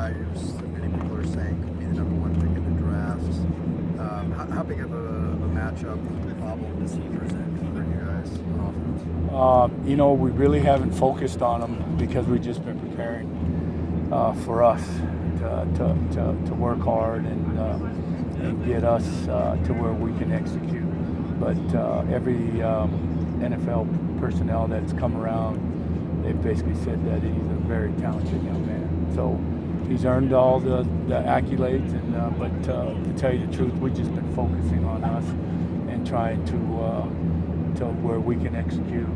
guy who's many people are saying could be the #1 pick in the draft. How big of a matchup problem does he present for you guys on offense? We really haven't focused on him because we've just been preparing for us to work hard and get us to where we can execute. But every NFL personnel that's come around, they've basically said that he's a very talented young man. So he's earned all the accolades, but to tell you the truth, we've just been focusing on us and trying to where we can execute,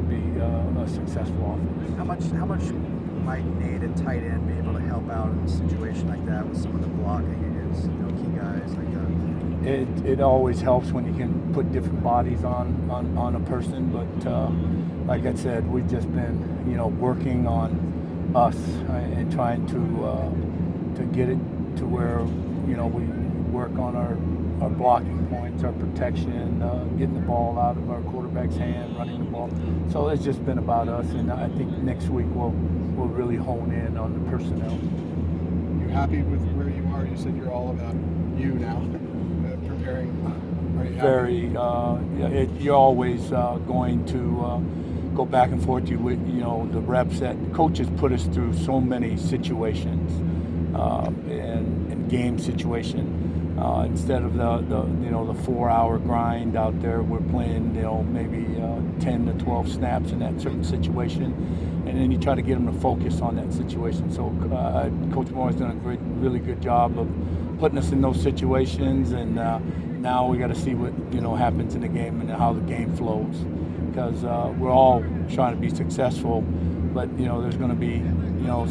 be a successful offense. How much might Nate at tight end be able to help out in a situation like that with some of the blocking against key guys like that? It always helps when you can put different bodies on a person, but like I said, we've just been working on us and trying to get it to where we work on our blocking points, our protection, getting the ball out of our quarterback's hand, running the ball. So it's just been about us, and I think next week we'll really hone in on the personnel. You happy with where you are? You said you're all about you now, preparing. Are you happy? You're always going to go back and forth. The reps that coaches put us through so many situations and game situation. Instead of the 4-hour grind out there, we're playing maybe 10 to 12 snaps in that certain situation, and then you try to get them to focus on that situation. So Coach Moore has done a really good job of putting us in those situations, and now we got to see what happens in the game and how the game flows, because we're all trying to be successful, but there's going to be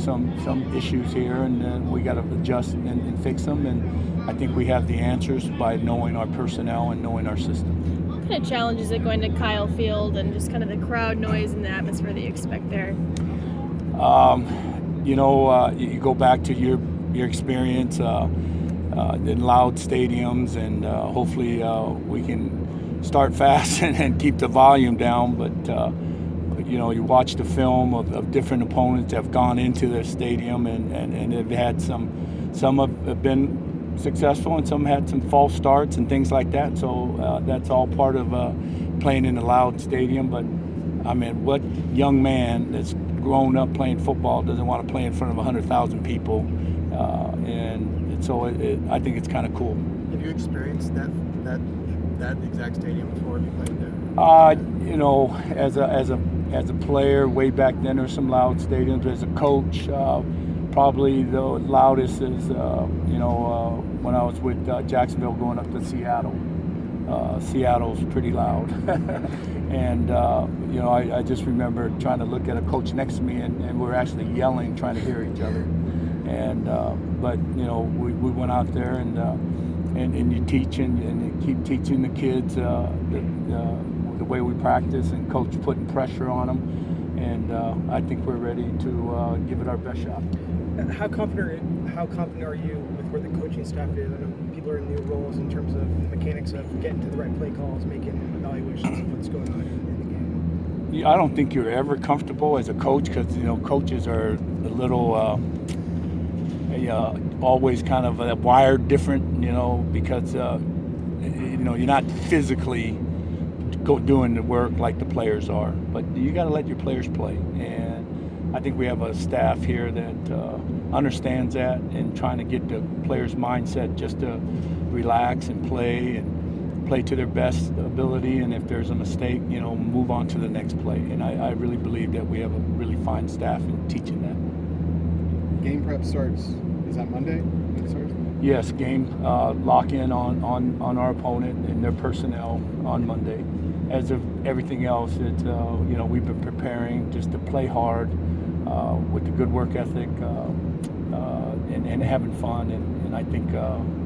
some issues here, and we got to adjust and fix them. And I think we have the answers by knowing our personnel and knowing our system. What kind of challenge is it going to Kyle Field and just kind of the crowd noise and the atmosphere that you expect there? You go back to your experience in loud stadiums, and hopefully we can start fast and keep the volume down. But you watch the film of different opponents that have gone into their stadium, and they've had some have been successful, and some had some false starts and things like that. So that's all part of playing in a loud stadium. But I mean, what young man that's grown up playing football doesn't want to play in front of 100,000 people? And so I think it's kind of cool. Have you experienced that exact stadium before? Have you played there? As a player way back then, there's some loud stadiums. As a coach, probably the loudest is when I was with Jacksonville going up to Seattle. Seattle's pretty loud. And I just remember trying to look at a coach next to me, and we're actually yelling, trying to hear each other. And but we went out there, and you teach and you keep teaching the kids the way we practice, and coach putting pressure on them, and I think we're ready to give it our best shot. How confident are you with where the coaching staff is? I know people are in new roles in terms of the mechanics of getting to the right play calls, making evaluations of what's going on in the game. I don't think you're ever comfortable as a coach, because coaches are a little always kind of wired different, because you're not physically doing the work like the players are, but you got to let your players play. And I think we have a staff here that understands that, and trying to get the players' mindset just to relax and play to their best ability, and if there's a mistake, move on to the next play. And I really believe that we have a really fine staff in teaching that. Game prep starts, is that Monday? Yes, game lock in on our opponent and their personnel on Monday. As of everything else, it's we've been preparing just to play hard with the good work ethic and having fun, and I think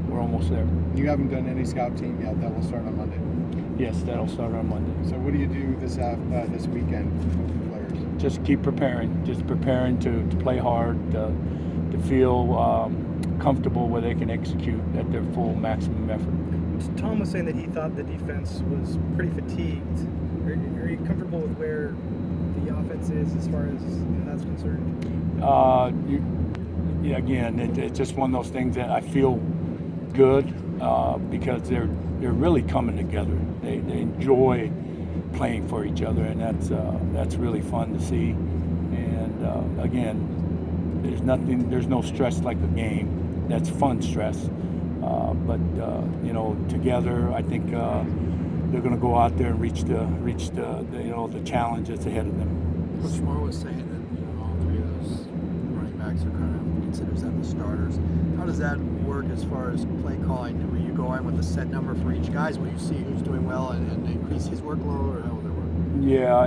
we're almost there. You haven't done any scout team yet. That will start on Monday. Yes, that'll start on Monday. So what do you do this weekend with the players? Just keep preparing. Just preparing to play hard, to feel comfortable where they can execute at their full maximum effort. Tom was saying that he thought the defense was pretty fatigued. Are you comfortable with where the offense is as far as that's concerned? yeah, again, it's just one of those things that I feel good because they're really coming together. They enjoy playing for each other, and that's really fun to see. And again, there's no stress like a game. That's fun stress. But together, I think they're going to go out there and reach the challenge that's ahead of them. Coach Moore was saying that all three of those running backs are kind of considers them the starters. How does that work as far as play calling? Will you go in with a set number for each guy? Will you see who's doing well and increase his workload, or how will it work? Yeah,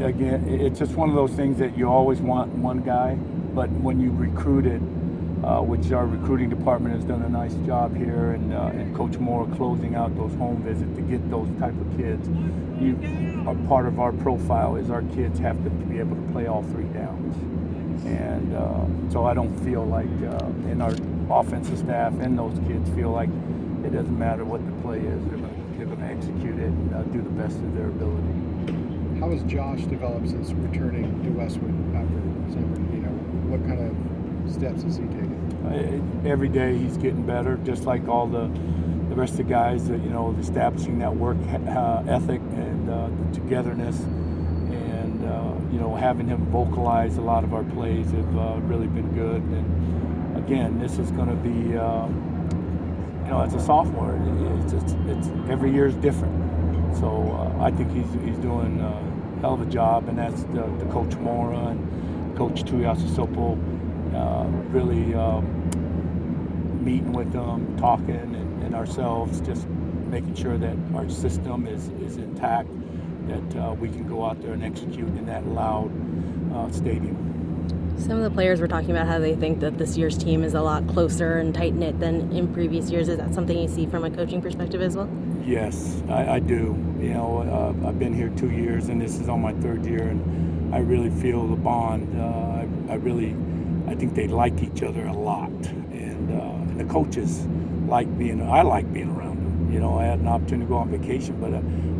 again, it's just one of those things that you always want one guy, but when you recruit it, which our recruiting department has done a nice job here, and Coach Moore closing out those home visits to get those type of kids. A part of our profile is our kids have to be able to play all three downs, and so I don't feel like in our offensive staff and those kids feel like it doesn't matter what the play is, they're going to execute it and do the best of their ability. How has Josh developed since returning to Westwood after San Bernardino? What kind of steps has he taken? Every day he's getting better, just like all the rest of the guys. Establishing that work ethic and the togetherness, and having him vocalize a lot of our plays have really been good. And again, this is going to be, as a sophomore, it's every year is different. So I think he's doing a hell of a job, and that's the Coach Mora and Coach Tuiasosopo really meeting with them, talking, and ourselves, just making sure that our system is intact, that we can go out there and execute in that loud stadium. Some of the players were talking about how they think that this year's team is a lot closer and tight-knit than in previous years. Is that something you see from a coaching perspective as well? Yes, I do. I've been here 2 years, and this is on my third year, and I really feel the bond. I think they like each other a lot, and the coaches I like being around them. I had an opportunity to go on vacation, but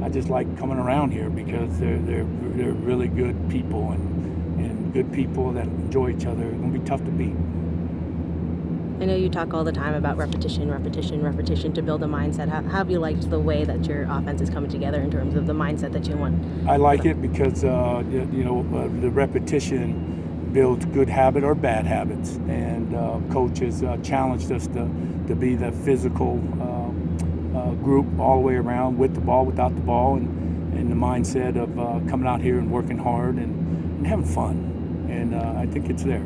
I just like coming around here because they're really good people, and good people that enjoy each other. It's going to be tough to beat. I know you talk all the time about repetition to build a mindset. How have you liked the way that your offense is coming together in terms of the mindset that you want? I like it because the repetition builds good habit or bad habits, and coach has challenged us to be the physical group all the way around, with the ball, without the ball, and the mindset of coming out here and working hard and having fun, and I think it's there.